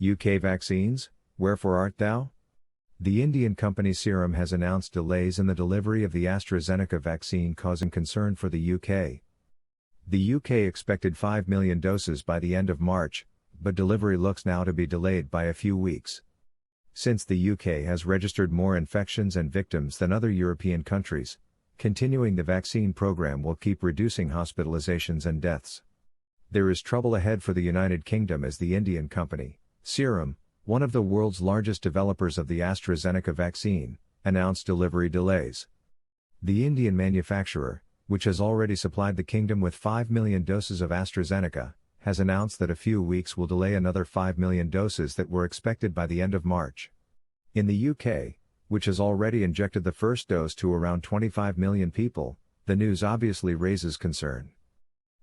UK vaccines, wherefore art thou? The Indian company Serum has announced delays in the delivery of the AstraZeneca vaccine, causing concern for the UK. The UK expected 5 million doses by the end of March, but delivery looks now to be delayed by a few weeks. Since the UK has registered more infections and victims than other European countries, continuing the vaccine program will keep reducing hospitalizations and deaths. There is trouble ahead for the United Kingdom as the Indian company, Serum, one of the world's largest developers of the AstraZeneca vaccine, announced delivery delays. The Indian manufacturer, which has already supplied the kingdom with 5 million doses of AstraZeneca, has announced that a few weeks will delay another 5 million doses that were expected by the end of March. In the UK, which has already injected the first dose to around 25 million people, the news obviously raises concern.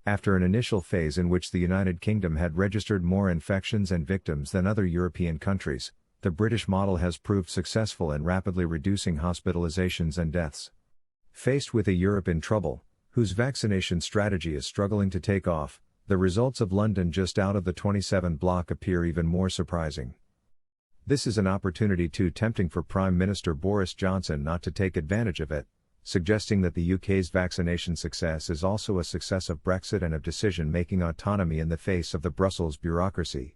After an initial phase in which the United Kingdom had registered more infections and victims than other European countries, the British model has proved successful in rapidly reducing hospitalizations and deaths. Faced with a Europe in trouble, whose vaccination strategy is struggling to take off, the results of London just out of the 27 bloc appear even more surprising. This is an opportunity too tempting for Prime Minister Boris Johnson not to take advantage of it, suggesting that the UK's vaccination success is also a success of Brexit and of decision-making autonomy in the face of the Brussels bureaucracy.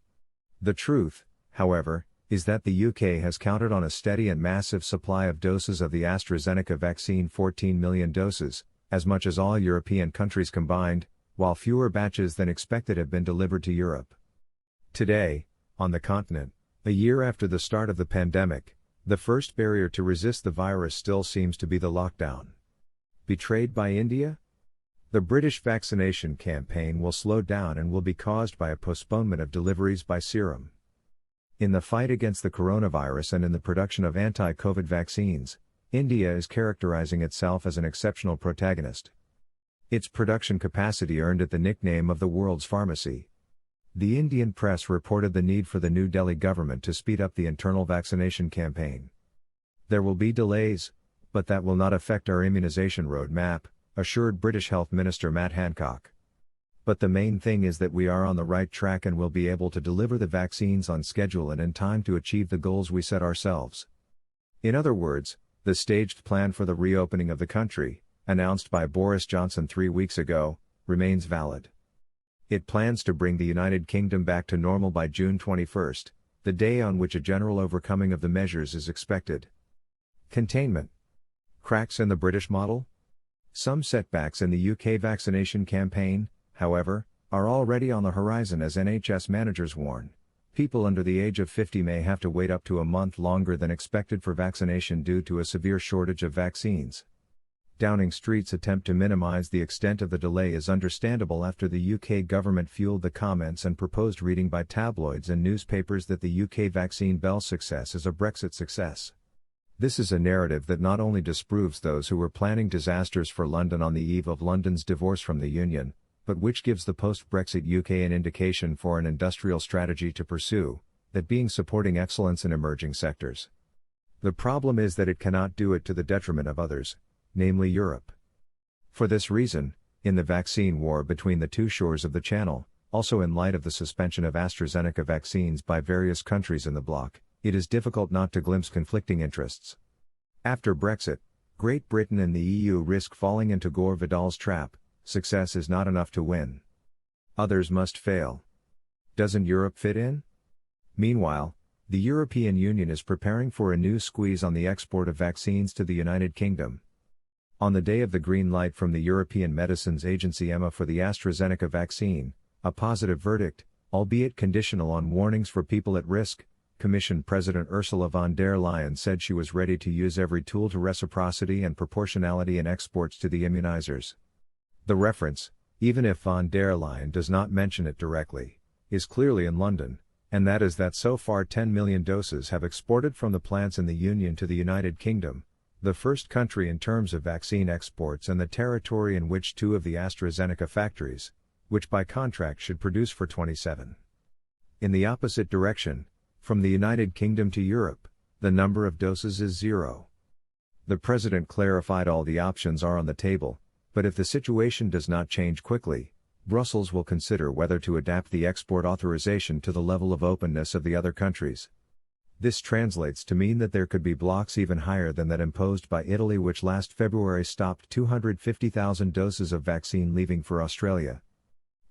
The truth, however, is that the UK has counted on a steady and massive supply of doses of the AstraZeneca vaccine, 14 million doses, as much as all European countries combined, while fewer batches than expected have been delivered to Europe. Today, on the continent, a year after the start of the pandemic, the first barrier to resist the virus still seems to be the lockdown. Betrayed by India? The British vaccination campaign will slow down and will be caused by a postponement of deliveries by Serum. In the fight against the coronavirus and in the production of anti-COVID vaccines, India is characterizing itself as an exceptional protagonist. Its production capacity earned it the nickname of the world's pharmacy. The Indian press reported the need for the New Delhi government to speed up the internal vaccination campaign. There will be delays, but that will not affect our immunization roadmap, assured British Health Minister Matt Hancock. But the main thing is that we are on the right track and will be able to deliver the vaccines on schedule and in time to achieve the goals we set ourselves. In other words, the staged plan for the reopening of the country, announced by Boris Johnson 3 weeks ago, remains valid. It plans to bring the United Kingdom back to normal by June 21, the day on which a general overcoming of the measures is expected. Containment. Cracks in the British model? Some setbacks in the UK vaccination campaign, however, are already on the horizon as NHS managers warn. People under the age of 50 may have to wait up to a month longer than expected for vaccination due to a severe shortage of vaccines. Downing Street's attempt to minimize the extent of the delay is understandable after the UK government fueled the comments and proposed reading by tabloids and newspapers that the UK vaccine Bell's success is a Brexit success. This is a narrative that not only disproves those who were planning disasters for London on the eve of London's divorce from the Union, but which gives the post-Brexit UK an indication for an industrial strategy to pursue, that being supporting excellence in emerging sectors. The problem is that it cannot do it to the detriment of others, namely Europe. For this reason, in the vaccine war between the two shores of the Channel, also in light of the suspension of AstraZeneca vaccines by various countries in the bloc, it is difficult not to glimpse conflicting interests. After Brexit, Great Britain and the EU risk falling into Gore Vidal's trap: success is not enough to win. Others must fail. Doesn't Europe fit in? Meanwhile, the European Union is preparing for a new squeeze on the export of vaccines to the United Kingdom. On the day of the green light from the European Medicines Agency EMA for the AstraZeneca vaccine, a positive verdict, albeit conditional on warnings for people at risk, Commission President Ursula von der Leyen said she was ready to use every tool to reciprocity and proportionality in exports to the immunizers. The reference, even if von der Leyen does not mention it directly, is clearly in London, and that is that so far 10 million doses have exported from the plants in the Union to the United Kingdom, the first country in terms of vaccine exports and the territory in which 2 of the AstraZeneca factories, which by contract should produce for 27. In the opposite direction, from the United Kingdom to Europe, the number of doses is 0. The President clarified all the options are on the table, but if the situation does not change quickly, Brussels will consider whether to adapt the export authorization to the level of openness of the other countries. This translates to mean that there could be blocks even higher than that imposed by Italy, which last February stopped 250,000 doses of vaccine leaving for Australia.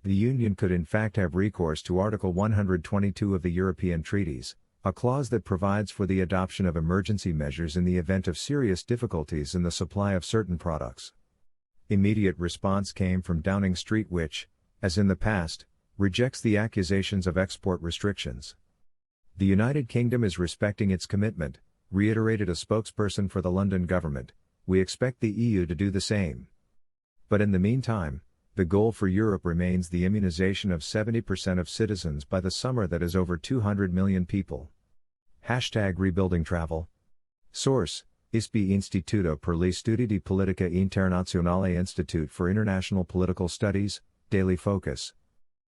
The Union could in fact have recourse to Article 122 of the European treaties, a clause that provides for the adoption of emergency measures in the event of serious difficulties in the supply of certain products. Immediate response came from Downing Street, which, as in the past, rejects the accusations of export restrictions. The United Kingdom is respecting its commitment, reiterated a spokesperson for the London government. We expect the EU to do the same. But in the meantime, the goal for Europe remains the immunization of 70% of citizens by the summer, that is over 200 million people. #Rebuilding travel. Source: ISPI Istituto per gli Studi di Politica Internazionale Institute for International Political Studies, Daily Focus.